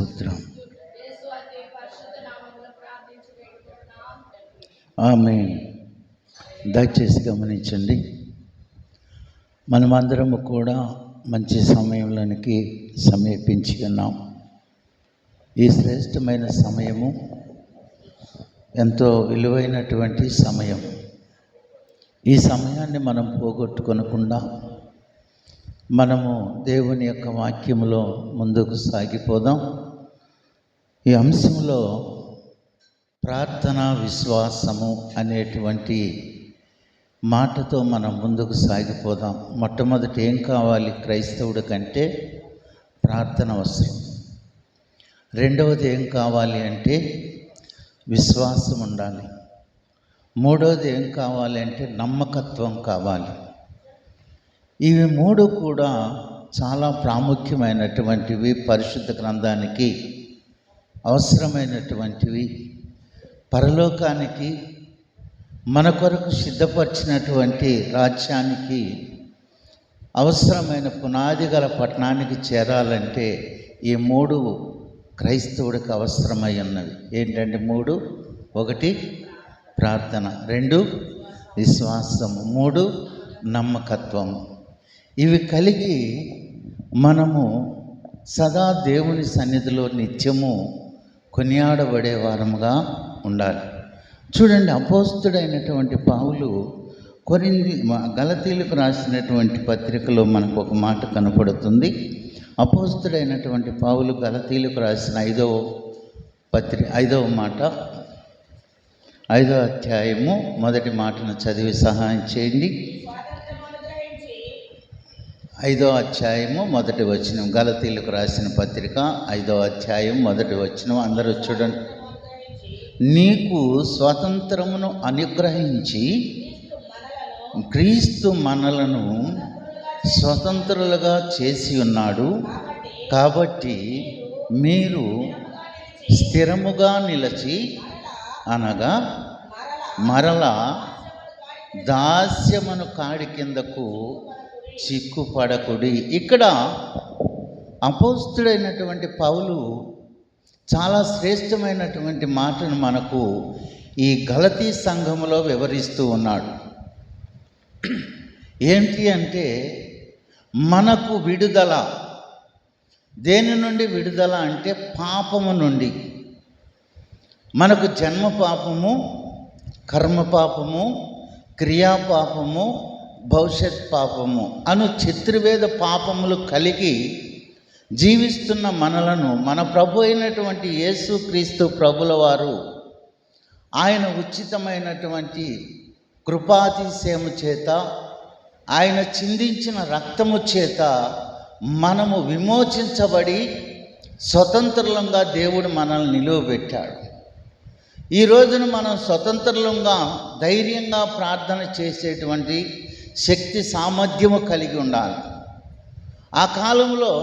స్తోత్రం. ఆమేన్. దయచేసి గమనించండి, మనమందరము కూడా మంచి సమయంలోనికి సమీపించి ఉన్నాం. ఈ శ్రేష్టమైన సమయము ఎంతో విలువైనటువంటి సమయం. ఈ సమయాన్ని మనం పోగొట్టుకొనకుండా మనము దేవుని యొక్క వాక్యములో ముందుకు సాగిపోదాం. ఈ అంశంలో ప్రార్థన విశ్వాసము అనేటువంటి మాటతో మనం ముందుకు సాగిపోదాం. మొట్టమొదటి ఏం కావాలి క్రైస్తవుడి కంటే? ప్రార్థన అవసరం. రెండవది ఏం కావాలి అంటే విశ్వాసం ఉండాలి. మూడవది ఏం కావాలి అంటే నమ్మకత్వం కావాలి. ఇవి మూడు కూడా చాలా ప్రాముఖ్యమైనటువంటివి, పరిశుద్ధ గ్రంథానికి అవసరమైనటువంటివి. పరలోకానికి మన కొరకు సిద్ధపరిచినటువంటి రాజ్యానికి అవసరమైన పునాది గల పట్టణానికి చేరాలంటే ఈ మూడు క్రైస్తవుడికి అవసరమై ఉన్నవి. ఏంటంటే మూడు: ఒకటి ప్రార్థన, రెండు విశ్వాసము, మూడు నమ్మకత్వము. ఇవి కలిగి మనము సదా దేవుని సన్నిధిలో నిత్యము కొనియాడబడే వారముగా ఉండాలి. చూడండి, అపోస్తుడైనటువంటి పౌలు గలతీయులకు రాసినటువంటి పత్రికలో మనకు ఒక మాట కనపడుతుంది. అపోస్తుడైనటువంటి పౌలు గలతీయులకు రాసిన 5వ మాట, 5వ అధ్యాయము మొదటి మాటను చదివి సహాయం చేయండి. 5వ అధ్యాయము మొదటి వచనం, గలతీయులకు రాసిన పత్రిక 5వ అధ్యాయం మొదటి వచనం. అందరూ చూడండి. నీకు స్వాతంత్రమును అనుగ్రహించి క్రీస్తు మనలను స్వతంత్రులుగా చేసి ఉన్నాడు. కాబట్టి మీరు స్థిరముగా నిలిచి, అనగా మరలా దాస్యమును కాడి కిందకు చిక్కుపడకుడి. ఇక్కడ అపోస్తుడైనటువంటి పౌలు చాలా శ్రేష్టమైనటువంటి మాటను మనకు ఈ గలతీ సంఘములో వివరిస్తూ ఉన్నాడు. ఏంటి అంటే మనకు విడుదల. దేని నుండి విడుదల అంటే పాపము నుండి. మనకు జన్మ పాపము, కర్మ పాపము, క్రియా పాపము, భవిష్యత్ పాపము అను చతుర్వేద పాపములు కలిగి జీవిస్తున్న మనలను మన ప్రభు అయినటువంటి యేసుక్రీస్తు ప్రభుల వారు ఆయన ఉచితమైనటువంటి కృపాతిశయము చేత, ఆయన చిందించిన రక్తము చేత మనము విమోచించబడి స్వతంత్రులంగా దేవుడు మనల్ని నిలువబెట్టాడు. ఈ రోజున మనం స్వతంత్రులంగా ధైర్యంగా ప్రార్థన చేసేటువంటి శక్తి సామర్థ్యము కలిగి ఉండాలి. ఆ కాలంలో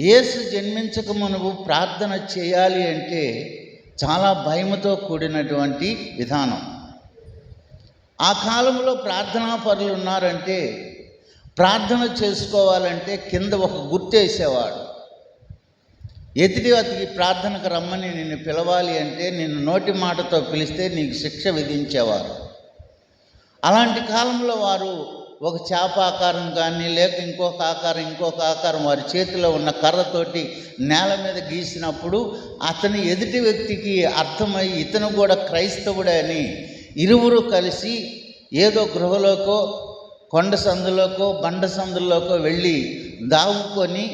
యేసు జన్మించక మునుపు ప్రార్థన చేయాలి అంటే చాలా భయముతో కూడినటువంటి విధానం. ఆ కాలంలో ప్రార్థనా పరులు ఉన్నారంటే ప్రార్థన చేసుకోవాలంటే కింద ఒక గుర్తేసేవాడు. ఎదుటి అతికి ప్రార్థనకు రమ్మని నిన్ను పిలవాలి అంటే నిన్ను నోటి మాటతో పిలిస్తే నీకు శిక్ష విధించేవారు. అలాంటి కాలంలో వారు ఒక చేప ఆకారం కానీ లేక ఇంకొక ఆకారం వారి చేతిలో ఉన్న కర్రతోటి నేల మీద గీసినప్పుడు అతని ఎదుటి వ్యక్తికి అర్థమై ఇతను కూడా క్రైస్తవుడే అని ఇరువురు కలిసి ఏదో గృహలోకో, కొండ సందులోకో, బండ సందుల్లోకో వెళ్ళి దావుకొని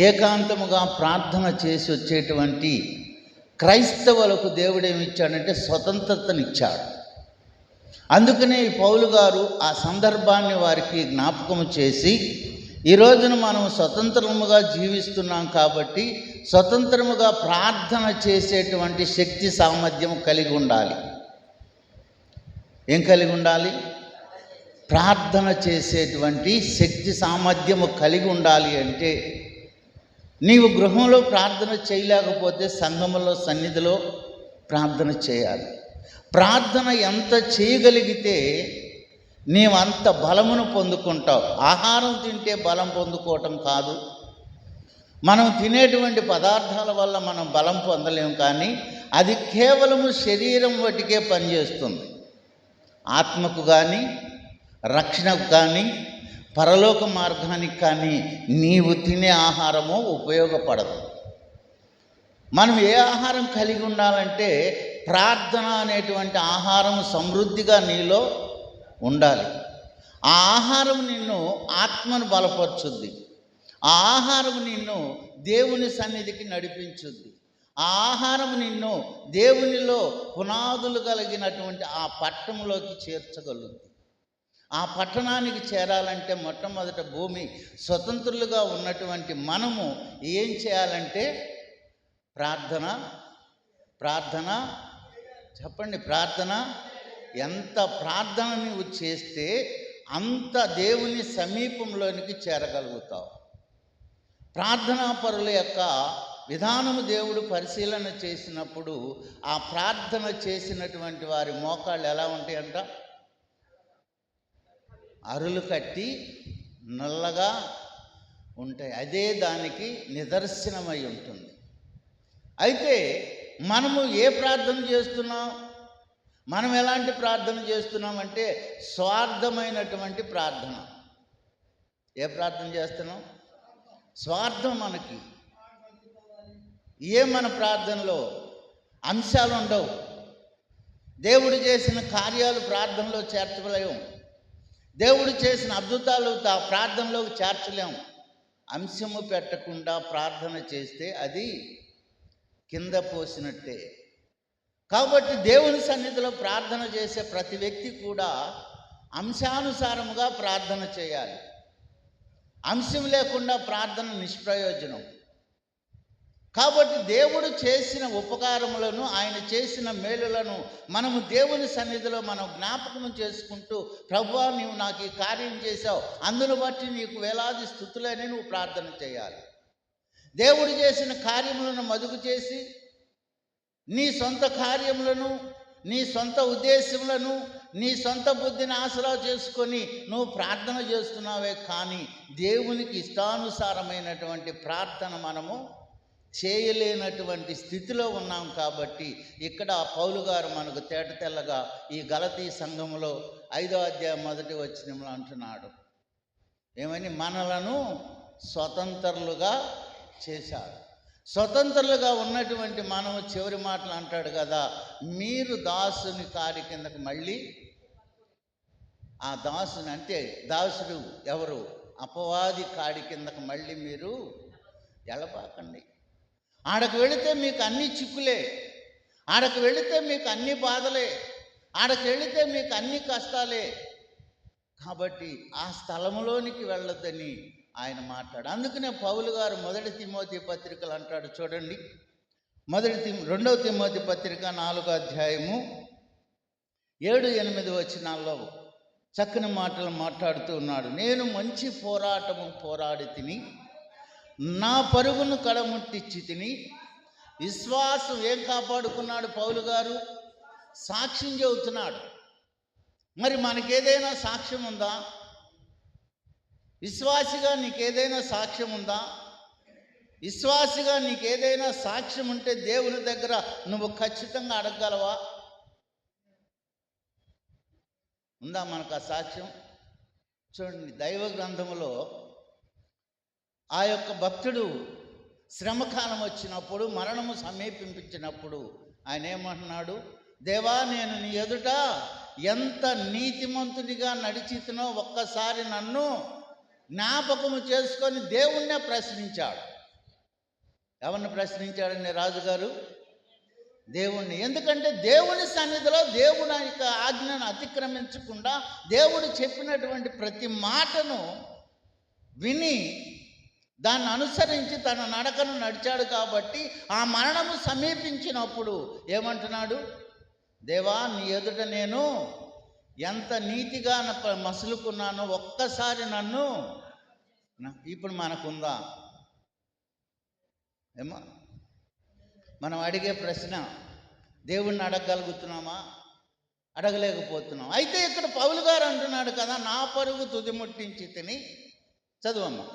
ఏకాంతముగా ప్రార్థన చేసి వచ్చేటువంటి క్రైస్తవులకు దేవుడు ఏమిచ్చాడంటే స్వతంత్రతనిచ్చాడు. అందుకనే ఈ పౌలు గారు ఆ సందర్భాన్ని వారికి జ్ఞాపకము చేసి, ఈ రోజున మనం స్వతంత్రముగా జీవిస్తున్నాం కాబట్టి స్వతంత్రముగా ప్రార్థన చేసేటువంటి శక్తి సామర్థ్యం కలిగి ఉండాలి. ఏం కలిగి ఉండాలి? ప్రార్థన చేసేటువంటి శక్తి సామర్థ్యము కలిగి ఉండాలి. అంటే నీవు గృహంలో ప్రార్థన చేయలేకపోతే సంఘములో, సన్నిధిలో ప్రార్థన చేయాలి. ప్రార్థన ఎంత చేయగలిగితే నీవంత బలమును పొందుకుంటావు. ఆహారం తింటే బలం పొందుకోవటం కాదు, మనం తినేటువంటి పదార్థాల వల్ల మనం బలం పొందలేము, కానీ అది కేవలము శరీరం వాటికే పనిచేస్తుంది. ఆత్మకు కానీ, రక్షణకు కానీ, పరలోక మార్గానికి కానీ నీవు తినే ఆహారము ఉపయోగపడదు. మనం ఏ ఆహారం కలిగి ఉండాలంటే ప్రార్థన అనేటువంటి ఆహారం సమృద్ధిగా నీలో ఉండాలి. ఆ ఆహారం నిన్ను ఆత్మను బలపరుచుద్ది. ఆ ఆహారం నిన్ను దేవుని సన్నిధికి నడిపించుద్ది. ఆ ఆహారం నిన్ను దేవునిలో పునాదులు కలిగినటువంటి ఆ పట్టణంలోకి చేర్చగలుగుతుంది. ఆ పట్టణానికి చేరాలంటే మొట్టమొదట భూమి స్వతంత్రులుగా ఉన్నటువంటి మనము ఏం చేయాలంటే ప్రార్థన చెప్పండి. ప్రార్థన. ఎంత ప్రార్థన నువ్వు చేస్తే అంత దేవుని సమీపంలోనికి చేరగలుగుతావు. ప్రార్థనా పరుల యొక్క విధానము దేవుడు పరిశీలన చేసినప్పుడు ఆ ప్రార్థన చేసినటువంటి వారి మోకాళ్ళు ఎలా ఉంటాయంట? అరులు కట్టి నల్లగా ఉంటాయి. అదే దానికి నిదర్శనమై ఉంటుంది. అయితే మనము ఏ ప్రార్థన చేస్తున్నాం? మనం ఎలాంటి ప్రార్థన చేస్తున్నామంటే స్వార్థమైనటువంటి ప్రార్థన. ఏ ప్రార్థన చేస్తున్నాం? స్వార్థం. మనకి మన ప్రార్థనలో అంశాలు ఉండవు. దేవుడు చేసిన కార్యాలు ప్రార్థనలో చేర్చలేము. దేవుడు చేసిన అద్భుతాలు ప్రార్థనలోకి చేర్చలేము. అంశము పెట్టకుండా ప్రార్థన చేస్తే అది కింద పోసినట్టే. కాబట్టి దేవుని సన్నిధిలో ప్రార్థన చేసే ప్రతి వ్యక్తి కూడా అంశానుసారముగా ప్రార్థన చేయాలి. అంశం లేకుండా ప్రార్థన నిష్ప్రయోజనం. కాబట్టి దేవుడు చేసిన ఉపకారములను, ఆయన చేసిన మేలులను మనము దేవుని సన్నిధిలో మనం జ్ఞాపకం చేసుకుంటూ, ప్రభువా నీవు నాకు ఈ కార్యం చేశావు, అందును బట్టి నీకు వేలాది స్తుతులని నువ్వు ప్రార్థన చేయాలి. దేవుడు చేసిన కార్యములను మదుపు చేసి నీ సొంత కార్యములను, నీ సొంత ఉద్దేశములను, నీ సొంత బుద్ధిని ఆసరా చేసుకొని నువ్వు ప్రార్థన చేస్తున్నావే, కానీ దేవునికి ఇష్టానుసారమైనటువంటి ప్రార్థన మనము చేయలేనటువంటి స్థితిలో ఉన్నాం. కాబట్టి ఇక్కడ పౌలు గారు మనకు తేటతెల్లగా ఈ గలతీ సంఘములో 5వ అధ్యాయం 1వ వచనంలో అంటున్నాడు. ఏమని? మనలను స్వతంత్రులుగా చేశాడు. స్వతంత్రులుగా ఉన్నటువంటి మనము చివరి మాటలు అంటాడు కదా, మీరు దాసుని కాడి కిందకు మళ్ళీ, ఆ దాసుని అంటే దాసుడు ఎవరు? అపవాది కాడి కిందకు మళ్ళీ మీరు ఎలబాకండి. ఆడకు వెళితే మీకు అన్ని చిక్కులే, ఆడకు వెళితే మీకు అన్ని బాధలే, ఆడకు వెళితే మీకు అన్ని కష్టాలే. కాబట్టి ఆ స్థలంలోనికి వెళ్ళొద్దని ఆయన మాట్లాడు. అందుకనే పౌలు గారు 1 తిమోతి పత్రికలు అంటాడు చూడండి. 2వ తిమోతి పత్రిక 4వ అధ్యాయము 7-8 వచనాల్లో చక్కని మాటలు మాట్లాడుతూ ఉన్నాడు. నేను మంచి పోరాటము పోరాడి తిని, నా పరుగును కడముట్టించి తిని, విశ్వాసం ఏం కాపాడుకున్నాడు పౌలు గారు? సాక్ష్యం చెబుతున్నాడు. మరి మనకేదైనా సాక్ష్యం ఉందా? విశ్వాసిగా నీకేదైనా సాక్ష్యం ఉందా? విశ్వాసిగా నీకేదైనా సాక్ష్యం ఉంటే దేవుని దగ్గర నువ్వు ఖచ్చితంగా అడగగలవా? ఉందా మనకు ఆ సాక్ష్యం? చూడండి, దైవ గ్రంథములో ఆ యొక్క భక్తుడు శ్రమకాలం వచ్చినప్పుడు, మరణము సమీపించినప్పుడు ఆయన ఏమంటున్నాడు? దేవా, నేను నీ ఎదుట ఎంత నీతిమంతునిగా నడిచితునో ఒక్కసారి నన్ను జ్ఞాపకము చేసుకొని దేవుణ్ణే ప్రశ్నించాడు. ఎవరిని ప్రశ్నించాడండి రాజుగారు? దేవుణ్ణి. ఎందుకంటే దేవుని సన్నిధిలో దేవుని యొక్క ఆజ్ఞను అతిక్రమించకుండా దేవుడు చెప్పినటువంటి ప్రతి మాటను విని దాన్ని అనుసరించి తన నడకను నడిచాడు. కాబట్టి ఆ మరణము సమీపించినప్పుడు ఏమంటున్నాడు? దేవా, నీ ఎదుట నేను ఎంత నీతిగా మసులుకున్నానో ఒక్కసారి నన్ను. ఇప్పుడు మనకుందా? ఏమో మనం అడిగే ప్రశ్న, దేవుణ్ణి అడగగలుగుతున్నామా? అడగలేకపోతున్నాం. అయితే ఇక్కడ పౌలు గారు అంటున్నాడు కదా, నా పరుగు తుది ముట్టించి తిని, చదువమ్మా,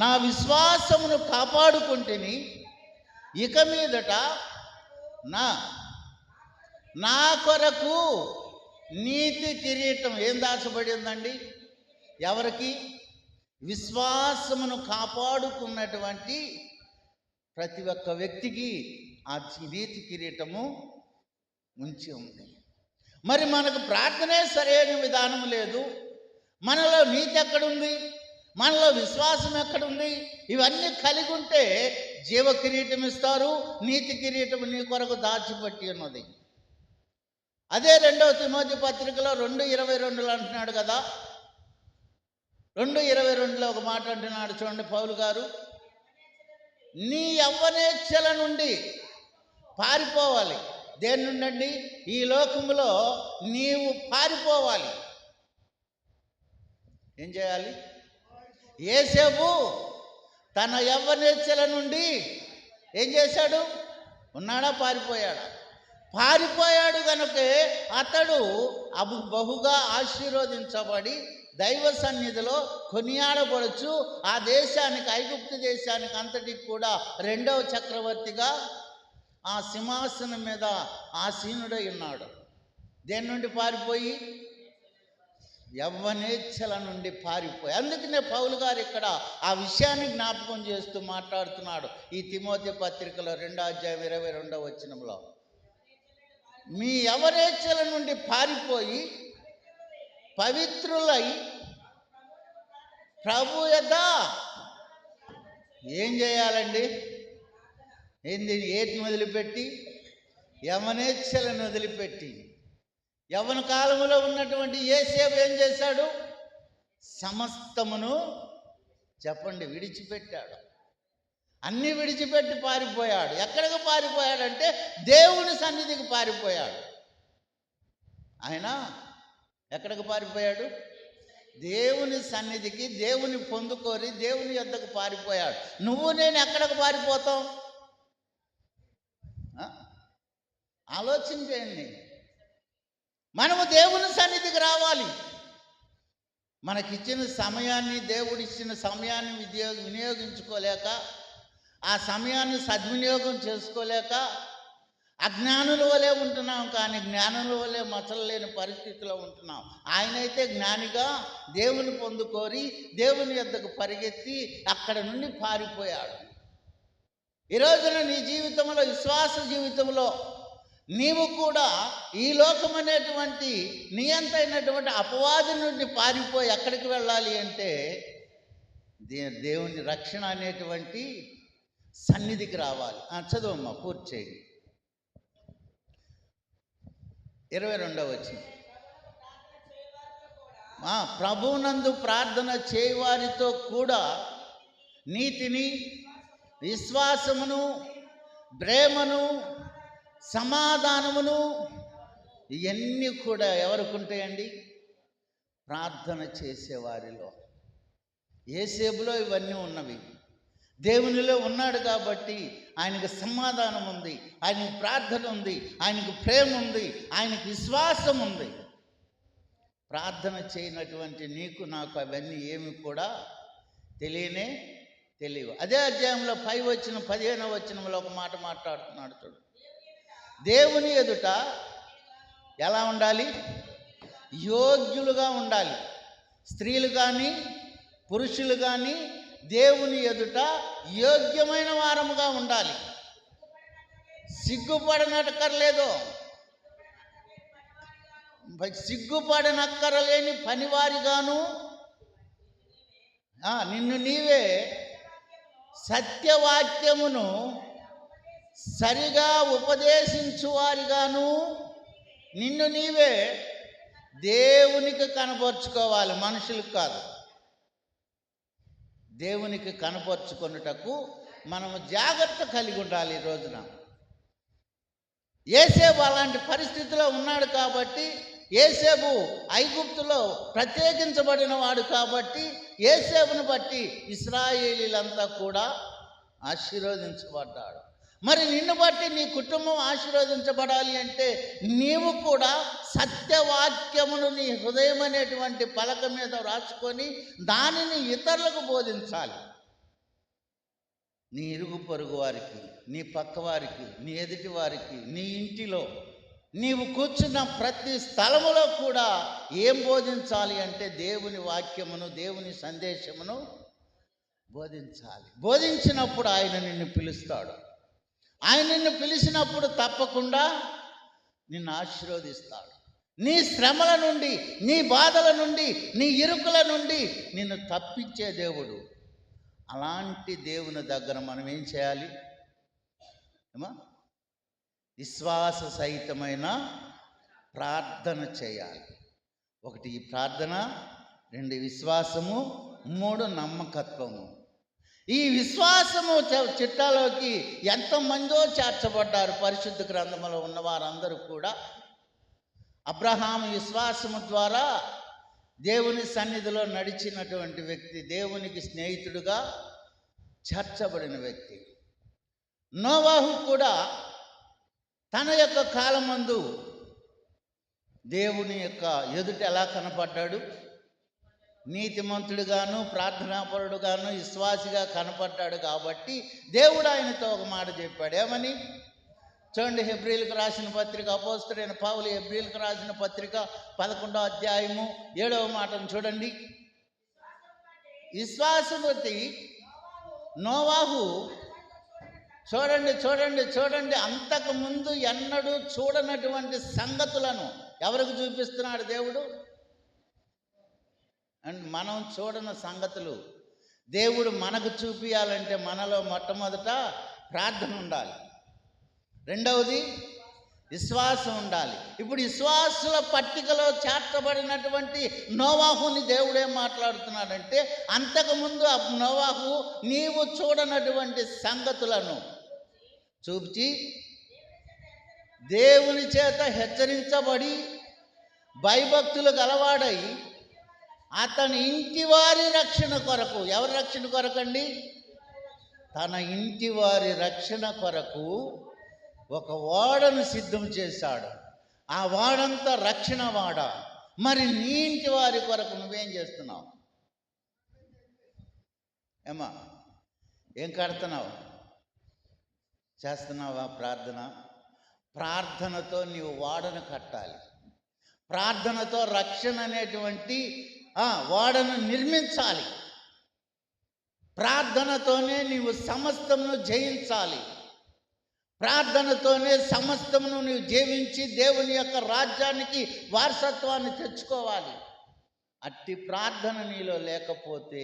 నా విశ్వాసమును కాపాడుకుంటుని, ఇక మీదట నా కొరకు నీతి కిరీటం ఏం దాచబడి ఉందండి? ఎవరికి? విశ్వాసమును కాపాడుకున్నటువంటి ప్రతి ఒక్క వ్యక్తికి ఆ నీతి కిరీటము ఉంచి ఉంది. మరి మనకు ప్రార్థనే సరైన విధానం లేదు. మనలో నీతి ఎక్కడుంది? మనలో విశ్వాసం ఎక్కడుంది? ఇవన్నీ కలిగి ఉంటే జీవ కిరీటం ఇస్తారు. నీతి కిరీటం నీ కొరకు దాచిపెట్టి ఉన్నది. అదే 2వ తిమోతి పత్రికలో 2:22 అంటున్నాడు కదా. 2:22లో ఒక మాట అంటున్నాడు చూడండి పౌలు గారు. నీ యవ్వనేచ్ఛల నుండి పారిపోవాలి. దేని నుండి అండి? ఈ లోకములో నీవు పారిపోవాలి. ఏం చేయాలి? యేసేపు తన యవ్వనేచ్ఛల నుండి ఏం చేశాడు? ఉన్నాడా? పారిపోయాడా? పారిపోయాడు కనుకే అతడు బహుగా ఆశీర్వదించబడి దైవ సన్నిధిలో కొనియాడబడచ్చు. ఆ దేశానికి, ఐగుప్తు దేశానికి అంతటికి కూడా 2వ చక్రవర్తిగా ఆ సింహాసనం మీద ఆసీనుడై ఉన్నాడు. దేని నుండి పారిపోయి? యవ్వనేచ్ఛల నుండి పారిపోయి. అందుకనే పౌలు గారు ఇక్కడ ఆ విషయాన్ని జ్ఞాపకం చేస్తూ మాట్లాడుతున్నాడు ఈ తిమోతి పత్రికలో 2:22 మీ యవ్వనేచ్ఛల నుండి పారిపోయి పవిత్రులై ప్రభు యొద్ద ఏం చేయాలండి? ఏటిని వదిలిపెట్టి? యవ్వనేచ్ఛలను వదిలిపెట్టి. యవ్వన కాలంలో ఉన్నటువంటి యేసేపు ఏం చేశాడు? సమస్తమును చెప్పండి విడిచిపెట్టాడు. అన్నీ విడిచిపెట్టి పారిపోయాడు. ఎక్కడికి పారిపోయాడంటే దేవుని సన్నిధికి పారిపోయాడు. ఆయన ఎక్కడికి పారిపోయాడు? దేవుని సన్నిధికి, దేవుని పొందుకోరి దేవుని యొద్దకు పారిపోయాడు. నువ్వు నేను ఎక్కడికి పారిపోతాం? ఆలోచన చేయండి. మనము దేవుని సన్నిధికి రావాలి. మనకిచ్చిన సమయాన్ని, దేవుడిచ్చిన సమయాన్ని వినియోగించుకోలేక, ఆ సమయాన్ని సద్వినియోగం చేసుకోలేక అజ్ఞానుల వలె ఉంటున్నాం. కానీ జ్ఞానుల వలె మచ్చలేని పరిస్థితిలో ఉంటున్నాం. ఆయనైతే జ్ఞానిగా దేవుని పొందుకోరి దేవుని యొద్దకు పరిగెత్తి అక్కడ నుండి పారిపోయాడు. ఈ రోజున నీ జీవితంలో, విశ్వాస జీవితంలో నీవు కూడా ఈ లోకం అనేటువంటి నియంత్రైనటువంటి అపవాది నుండి పారిపోయి ఎక్కడికి వెళ్ళాలి అంటే దేవుని రక్షణ అనేటువంటి సన్నిధికి రావాలి. చదువమ్మా, పూర్తి చేయండి. 22 ప్రభువునందు ప్రార్థన చేయవారితో కూడా నీతిని, విశ్వాసమును, ప్రేమను, సమాధానమును ఇవన్నీ కూడా ఎవరికి ఉంటాయండి? ప్రార్థన చేసేవారిలో. యేసేపులో ఇవన్నీ ఉన్నవి. దేవునిలో ఉన్నాడు కాబట్టి ఆయనకు సమాధానం ఉంది, ఆయనకు ప్రార్థన ఉంది, ఆయనకు ప్రేమ ఉంది, ఆయనకు విశ్వాసం ఉంది. ప్రార్థన చేయనటువంటి నీకు నాకు అవన్నీ ఏమి కూడా తెలియవు. అదే అధ్యాయంలో 15వ ఒక మాట మాట్లాడుతున్నాడు చూడు. దేవుని ఎదుట ఎలా ఉండాలి? యోగ్యులుగా ఉండాలి. స్త్రీలు కానీ పురుషులు కానీ దేవుని ఎదుట యోగ్యమైన వారముగా ఉండాలి. సిగ్గుపడనక్కర్లేదు. సిగ్గుపడనక్కరలేని పనివారిగాను నిన్ను నీవే సత్యవాక్యమును సరిగా ఉపదేశించువారిగాను నిన్ను నీవే దేవునికి కనపరుచుకోవాలి, మనుషులకు కాదు. దేవునికి కనపరుచుకొనుటకు మనము జాగ్రత్త కలిగి ఉండాలి. ఈ రోజున యేసేపు అలాంటి పరిస్థితిలో ఉన్నాడు కాబట్టి, యేసేపు ఐగుప్తులో ప్రత్యేకించబడిన వాడు కాబట్టి, యేసేపును బట్టి ఇశ్రాయేలీలంతా కూడా ఆశీర్వదించబడ్డాడు. మరి నిన్ను బట్టి నీ కుటుంబం ఆశీర్వదించబడాలి అంటే నీవు కూడా సత్యవాక్యమును నీ హృదయం అనేటువంటి పలక మీద రాసుకొని దానిని ఇతరులకు బోధించాలి. నీ ఇరుగు పొరుగు వారికి, నీ పక్క వారికి, నీ ఎదుటి వారికి, నీ ఇంటిలో నీవు కూర్చున్న ప్రతి స్థలములో కూడా ఏం బోధించాలి అంటే దేవుని వాక్యమును, దేవుని సందేశమును బోధించాలి. బోధించినప్పుడు ఆయన నిన్ను పిలుస్తాడు. ఆయన నిన్ను పిలిచినప్పుడు తప్పకుండా నిన్ను ఆశీర్వదిస్తాడు. నీ శ్రమల నుండి, నీ బాధల నుండి, నీ ఇరుకుల నుండి నిన్ను తప్పించే దేవుడు. అలాంటి దేవుని దగ్గర మనం ఏం చేయాలి? విశ్వాస సహితమైన ప్రార్థన చేయాలి. 1 ఈ ప్రార్థన, 2 విశ్వాసము, 3 నమ్మకత్వము. ఈ విశ్వాసము చిట్టాలోకి ఎంతమందో చేర్చబడ్డారు. పరిశుద్ధ గ్రంథంలో ఉన్న వారందరూ కూడా అబ్రహాము విశ్వాసము ద్వారా దేవుని సన్నిధిలో నడిచినటువంటి వ్యక్తి, దేవునికి స్నేహితుడుగా చేర్చబడిన వ్యక్తి. నోవాహు కూడా తన యొక్క కాలమందు దేవుని యొక్క ఎదుట ఎలా కనపడ్డాడు? నీతిమంతుడుగాను, ప్రార్థనాపరుడుగాను, విశ్వాసిగా కనపడ్డాడు. కాబట్టి దేవుడు ఆయనతో ఒక మాట చెప్పాడు. ఏమని? చూడండి, హెబ్రీలకు రాసిన పత్రిక, అపోస్తలుడైన పౌలు హెబ్రీలకు రాసిన పత్రిక 11వ అధ్యాయము 7వ మాటను చూడండి. విశ్వాసం బట్టి నోవాహు చూడండి అంతకుముందు ఎన్నడూ చూడనటువంటి సంగతులను ఎవరికి చూపిస్తున్నాడు దేవుడు? అండ్ మనం చూడని సంగతులు దేవుడు మనకు చూపించాలంటే మనలో మొట్టమొదట ప్రార్థన ఉండాలి, రెండవది విశ్వాసం ఉండాలి. ఇప్పుడు విశ్వాసుల పట్టికలో చేర్చబడినటువంటి నోవాహుని దేవుడు ఏం మాట్లాడుతున్నాడంటే, అంతకుముందు నోవాహు నీవు చూడనటువంటి సంగతులను చూపించి దేవుని చేత హెచ్చరించబడి భయభక్తులు గలవాడై అతని ఇంటి వారి రక్షణ కొరకు, ఎవరి రక్షణ కొరకండి? తన ఇంటి వారి రక్షణ కొరకు ఒక ఓడను సిద్ధం చేశాడు. ఆ ఓడంతా రక్షణ వాడ. మరి నీ ఇంటి వారి కొరకు నువ్వేం చేస్తున్నావు? ఏమా, ఏం కడుతున్నావు? చేస్తున్నావా ప్రార్థన? ప్రార్థనతో నీవు ఓడను కట్టాలి. ప్రార్థనతో రక్షణ అనేటువంటి ఓడను నిర్మించాలి. ప్రార్థనతోనే నీవు సమస్తమును జయించాలి. ప్రార్థనతోనే సమస్తమును నీవు జీవించి దేవుని యొక్క రాజ్యానికి వారసత్వాన్ని తెచ్చుకోవాలి. అట్టి ప్రార్థన నీలో లేకపోతే,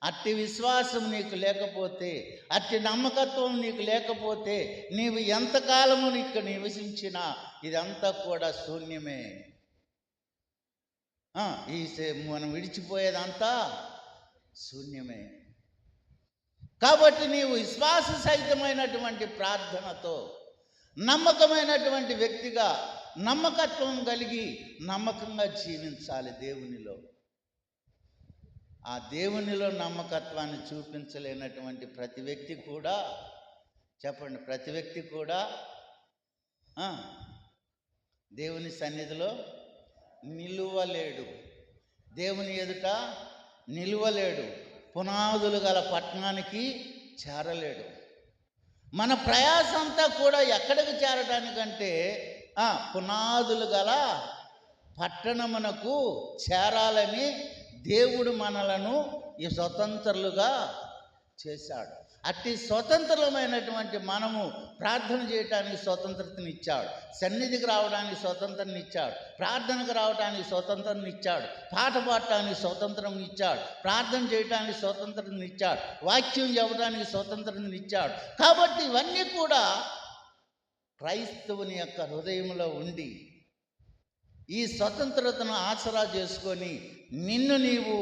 అట్టి విశ్వాసం నీకు లేకపోతే, అట్టి నమ్మకత్వం నీకు లేకపోతే, నీవు ఎంతకాలము నీకు నివసించినా ఇదంతా కూడా శూన్యమే. మనం విడిచిపోయేదంతా శూన్యమే. కాబట్టి నీవు విశ్వాస సహితమైనటువంటి ప్రార్థనతో నమ్మకమైనటువంటి వ్యక్తిగా, నమ్మకత్వం కలిగి నమ్మకంగా జీవించాలి దేవునిలో. ఆ దేవునిలో నమ్మకత్వాన్ని చూపించలేనటువంటి ప్రతి వ్యక్తి కూడా, చెప్పండి, ప్రతి వ్యక్తి కూడా దేవుని సన్నిధిలో నిలువలేడు. దేవుని ఎదుట నిలువలేడు. పునాదులు గల పట్టణానికి చేరలేడు. మన ప్రయాసంతా కూడా ఎక్కడికి చేరడానికంటే పునాదులు గల పట్టణమునకు చేరాలని దేవుడు మనలను ఈ స్వతంత్రులుగా చేశాడు. అట్టి స్వతంత్రమైనటువంటి మనము ప్రార్థన చేయడానికి స్వతంత్రతనిచ్చాడు, సన్నిధికి రావడానికి స్వతంత్రనిచ్చాడు, ప్రార్థనకు రావడానికి స్వతంత్రనిచ్చాడు, పాట పాడటానికి స్వతంత్రం ఇచ్చాడు, ప్రార్థన చేయడానికి స్వతంత్రనిచ్చాడు, వాక్యం చెప్పడానికి స్వతంత్రనిచ్చాడు. కాబట్టి ఇవన్నీ కూడా క్రైస్తవుని యొక్క హృదయంలో ఉండి ఈ స్వతంత్రతను ఆసరా చేసుకొని నిన్ను నీవు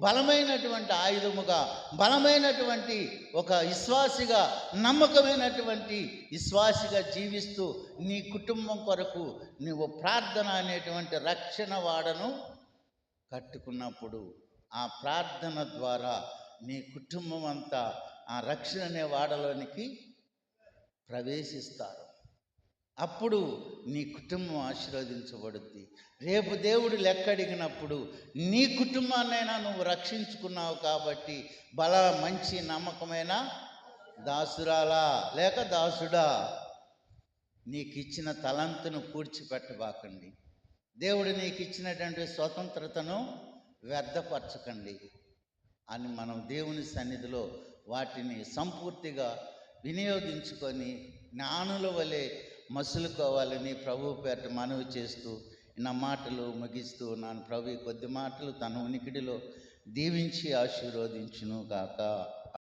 బలమైనటువంటి ఆయుధముగా, బలమైనటువంటి ఒక విశ్వాసిగా, నమ్మకమైనటువంటి విశ్వాసిగా జీవిస్తూ నీ కుటుంబం కొరకు నువ్వు ప్రార్థన అనేటువంటి రక్షణ వాడను కట్టుకున్నప్పుడు ఆ ప్రార్థన ద్వారా నీ కుటుంబం అంతా ఆ రక్షణ అనే వాడలోనికి ప్రవేశిస్తారు. అప్పుడు నీ కుటుంబం ఆశీర్వదించబడుద్ది. రేపు దేవుడు లెక్కడిగినప్పుడు నీ కుటుంబాన్నైనా నువ్వు రక్షించుకున్నావు కాబట్టి మంచి నమ్మకమైన దాసురాలా లేక దాసుడా, నీకు ఇచ్చిన తలంతును పూడ్చిపెట్టబాకండి. దేవుడు నీకు ఇచ్చినటువంటి స్వతంత్రతను వ్యర్థపరచకండి అని మనం దేవుని సన్నిధిలో వాటిని సంపూర్తిగా వినియోగించుకొని జ్ఞానుల వలె మసులుకోవాలని ప్రభు పేరిట మనవి చేస్తూ నా మాటలు ముగిస్తూ ఉన్నాను. ప్రభు కొద్ది మాటలు తన ఉనికిడిలో దీవించి ఆశీర్వదించును గాక.